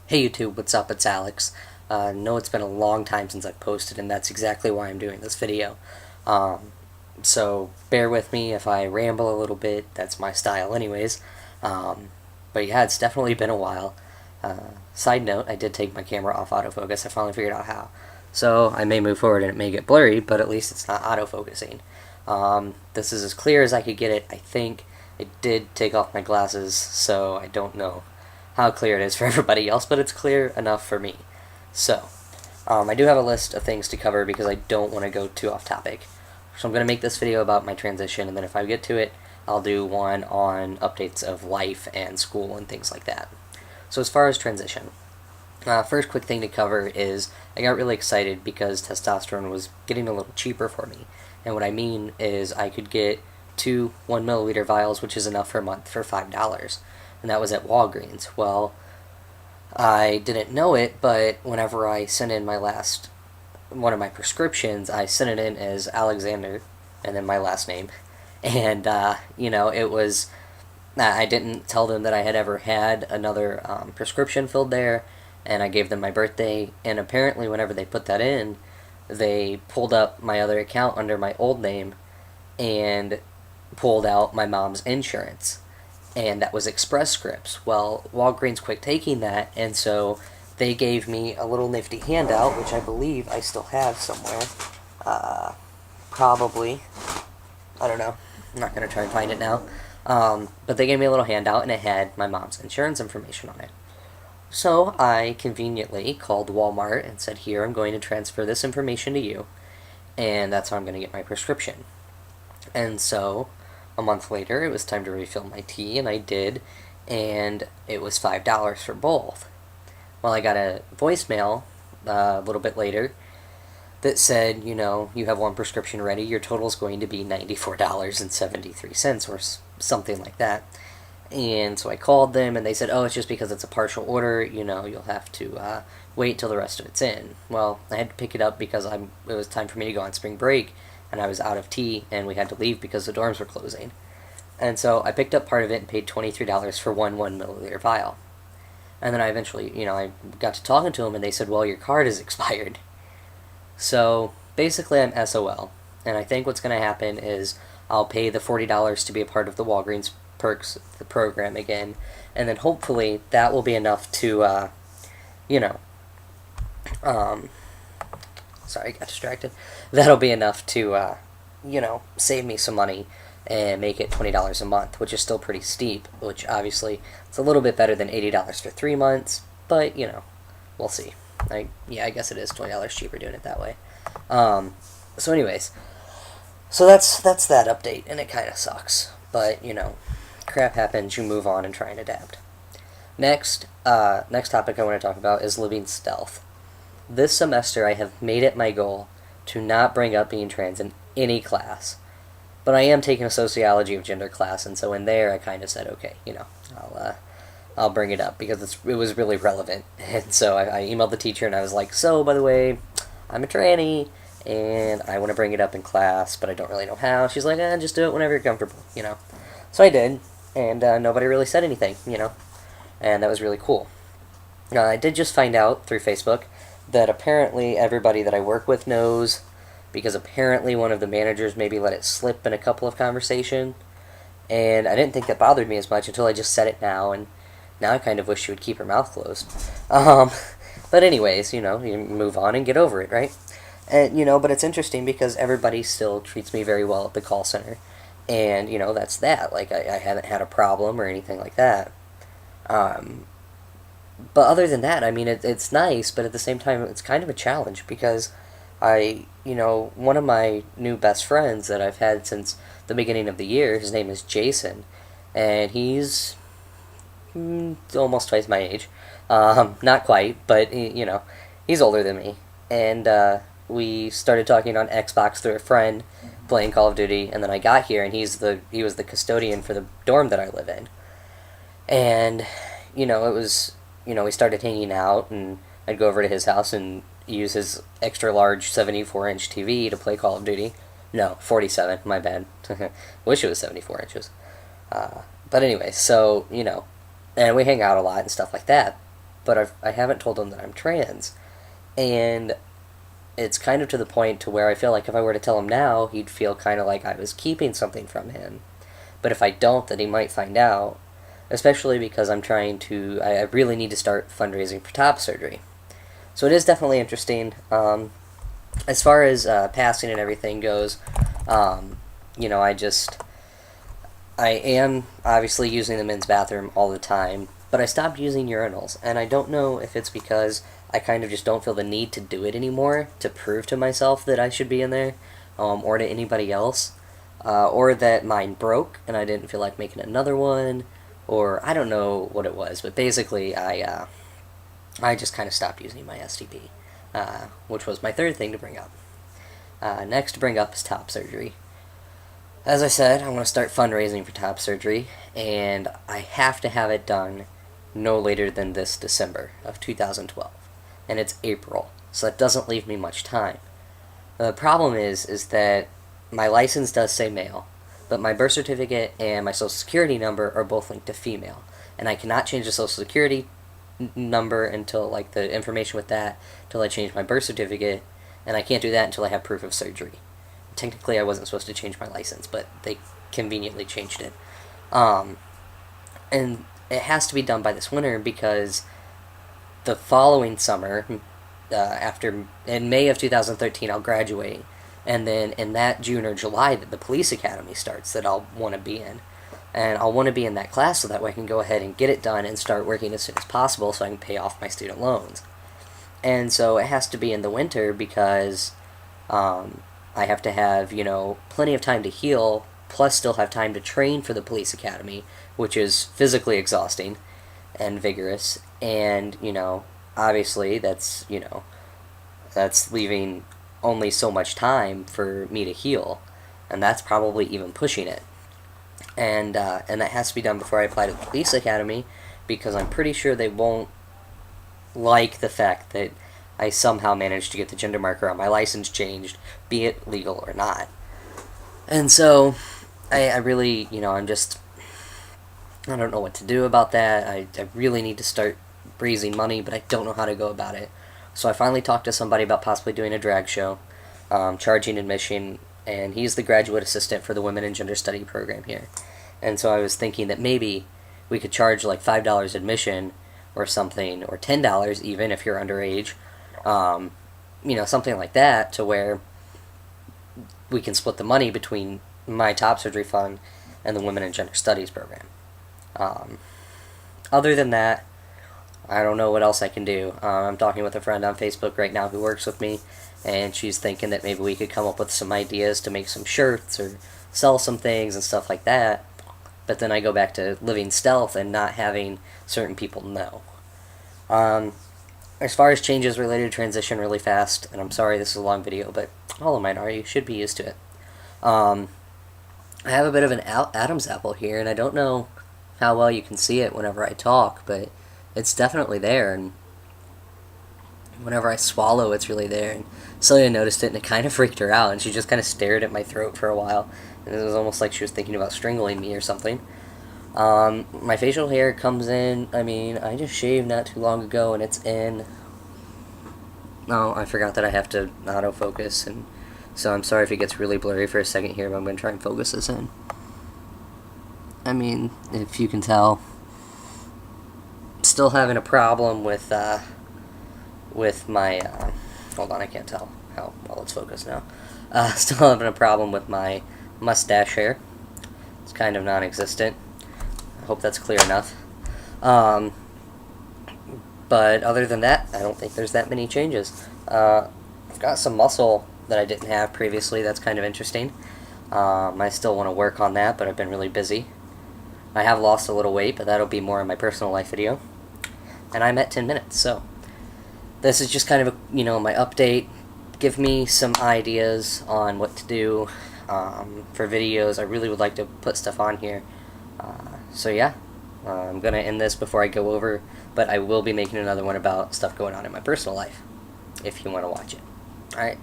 Hey YouTube, what's up? It's Alex. Know it's been a long time since I've posted, and that's exactly why I'm doing this video. Um, so bear with me if I ramble a little bit. That's my style, anyways. But yeah, it's definitely been a while. Side note: I did take my camera off autofocus. I finally figured out how. So I may move forward and it may get blurry, but at least it's not autofocusing. This is as clear as I could get it. I think I did take off my glasses, so I don't know how clear it is for everybody else, but it's clear enough for me. So, I do have a list of things to cover because I don't want to go too off topic. So I'm going to make this video about my transition, and then if I get to it, I'll do one on updates of life and school and things like that. So as far as transition, first quick thing to cover is I got really excited because testosterone was getting a little cheaper for me. And what I mean is I could get two 1 milliliter vials, which is enough for a month, for $5. And that was at Walgreens. Well, I didn't know it, but whenever I sent in one of my prescriptions, I sent it in as Alexander, and then my last name. And, it was, I didn't tell them that I had ever had another prescription filled there, and I gave them my birthday, and apparently whenever they put that in, they pulled up my other account under my old name, and pulled out my mom's insurance, and that was Express Scripts. Well, Walgreens quit taking that, and so they gave me a little nifty handout, which I believe I still have somewhere. Probably. I don't know. I'm not going to try and find it now. But they gave me a little handout, and it had my mom's insurance information on it. So I conveniently called Walmart and said, here, I'm going to transfer this information to you, and that's how I'm going to get my prescription. And so a month later, it was time to refill my tea, and I did, and it was $5 for both. Well, I got a voicemail a little bit later that said, you have one prescription ready, your total is going to be $94.73, or something like that. And so I called them, and they said, oh, it's just because it's a partial order, you'll have to wait till the rest of it's in. Well, I had to pick it up because it was time for me to go on spring break, and I was out of tea, and we had to leave because the dorms were closing. And so I picked up part of it and paid $23 for one 1 milliliter vial. And then I eventually, I got to talking to them, and they said, well, your card is expired. So basically I'm SOL. And I think what's going to happen is I'll pay the $40 to be a part of the Walgreens Perks, the program again. And then hopefully that will be enough to, sorry, I got distracted. That'll be enough to, save me some money and make it $20 a month, which is still pretty steep, which obviously it's a little bit better than $80 for 3 months, but, we'll see. I guess it is $20 cheaper doing it that way. So anyways, so that's that update, and it kind of sucks, but, crap happens, you move on and try and adapt. Next topic I want to talk about is living stealth. This semester I have made it my goal to not bring up being trans in any class. But I am taking a sociology of gender class, and so in there I kind of said, okay, I'll bring it up because it was really relevant. And so I emailed the teacher, and I was like, so, by the way, I'm a tranny, and I want to bring it up in class, but I don't really know how. She's like, just do it whenever you're comfortable, So I did, and nobody really said anything, and that was really cool. I did just find out through Facebook that apparently everybody that I work with knows, because apparently one of the managers maybe let it slip in a couple of conversations, and I didn't think that bothered me as much until I just said it now, and now I kind of wish she would keep her mouth closed. But anyways, you move on and get over it, right? And, but it's interesting because everybody still treats me very well at the call center, and, that's that. Like, I haven't had a problem or anything like that. But other than that, I mean, it's nice, but at the same time, it's kind of a challenge because one of my new best friends that I've had since the beginning of the year, his name is Jason, and he's almost twice my age. Not quite, but, he's older than me. And we started talking on Xbox through a friend, playing Call of Duty, and then I got here, and he was the custodian for the dorm that I live in. And, it was, we started hanging out, and I'd go over to his house and use his extra large 74-inch TV to play Call of Duty. No, 47, my bad. Wish it was 74 inches. But anyway, so, and we hang out a lot and stuff like that. but I haven't told him that I'm trans. And it's kind of to the point to where I feel like if I were to tell him now, he'd feel kind of like I was keeping something from him. But if I don't, then he might find out, especially because I really need to start fundraising for top surgery. So it is definitely interesting. As far as passing and everything goes, you know, I am obviously using the men's bathroom all the time, but I stopped using urinals, and I don't know if it's because I kind of just don't feel the need to do it anymore to prove to myself that I should be in there, or to anybody else, or that mine broke and I didn't feel like making another one, or I don't know what it was, but basically I just kind of stopped using my STP, which was my third thing to bring up. Next to bring up is top surgery. As I said, I'm going to start fundraising for top surgery, and I have to have it done no later than this December of 2012. And it's April, so that doesn't leave me much time. The problem is that my license does say male, but my birth certificate and my social security number are both linked to female, and I cannot change the social security number until, like, the information with that, until I change my birth certificate, and I can't do that until I have proof of surgery. Technically, I wasn't supposed to change my license, but they conveniently changed it. And it has to be done by this winter because the following summer, in May of 2013, I'll graduate, and then in that June or July that the police academy starts that I'll want to be in. And I'll want to be in that class so that way I can go ahead and get it done and start working as soon as possible so I can pay off my student loans. And so it has to be in the winter because I have to have, you know, plenty of time to heal, plus still have time to train for the police academy, which is physically exhausting and vigorous. And, you know, obviously that's leaving only so much time for me to heal. And that's probably even pushing it. And that has to be done before I apply to the police academy, because I'm pretty sure they won't like the fact that I somehow managed to get the gender marker on my license changed, be it legal or not. And so, I really, you know, I don't know what to do about that. I really need to start raising money, but I don't know how to go about it. So I finally talked to somebody about possibly doing a drag show, charging admission, and he's the graduate assistant for the Women in Gender Study program here. And so I was thinking that maybe we could charge like $5 admission or something, or $10 even if you're underage, you know, something like that, to where we can split the money between my top surgery fund and the Women in Gender Studies program. Other than that, I don't know what else I can do. I'm talking with a friend on Facebook right now who works with me, and she's thinking that maybe we could come up with some ideas to make some shirts or sell some things and stuff like that. But then I go back to living stealth and not having certain people know. As far as changes related to transition, really fast, and I'm sorry this is a long video, but all of mine are. You should be used to it. I have a bit of an Adam's apple here, and I don't know how well you can see it whenever I talk, but it's definitely there, and whenever I swallow, it's really there. And Celia noticed it, and it kind of freaked her out, and she just kind of stared at my throat for a while, and it was almost like she was thinking about strangling me or something. My facial hair comes in, I just shaved not too long ago, and it's in. Oh, I forgot that I have to autofocus, and so I'm sorry if it gets really blurry for a second here, but I'm going to try and focus this in. If you can tell, still having a problem with my, hold on, I can't tell how well it's focused now. Still having a problem with my mustache hair. It's kind of non-existent. I hope that's clear enough. But other than that, I don't think there's that many changes. I've got some muscle that I didn't have previously. That's kind of interesting. I still want to work on that, but I've been really busy. I have lost a little weight, but that'll be more in my personal life video. And I'm at 10 minutes, so this is just kind of my update. Give me some ideas on what to do for videos. I really would like to put stuff on here. So yeah, I'm going to end this before I go over, but I will be making another one about stuff going on in my personal life, if you want to watch it. Alright.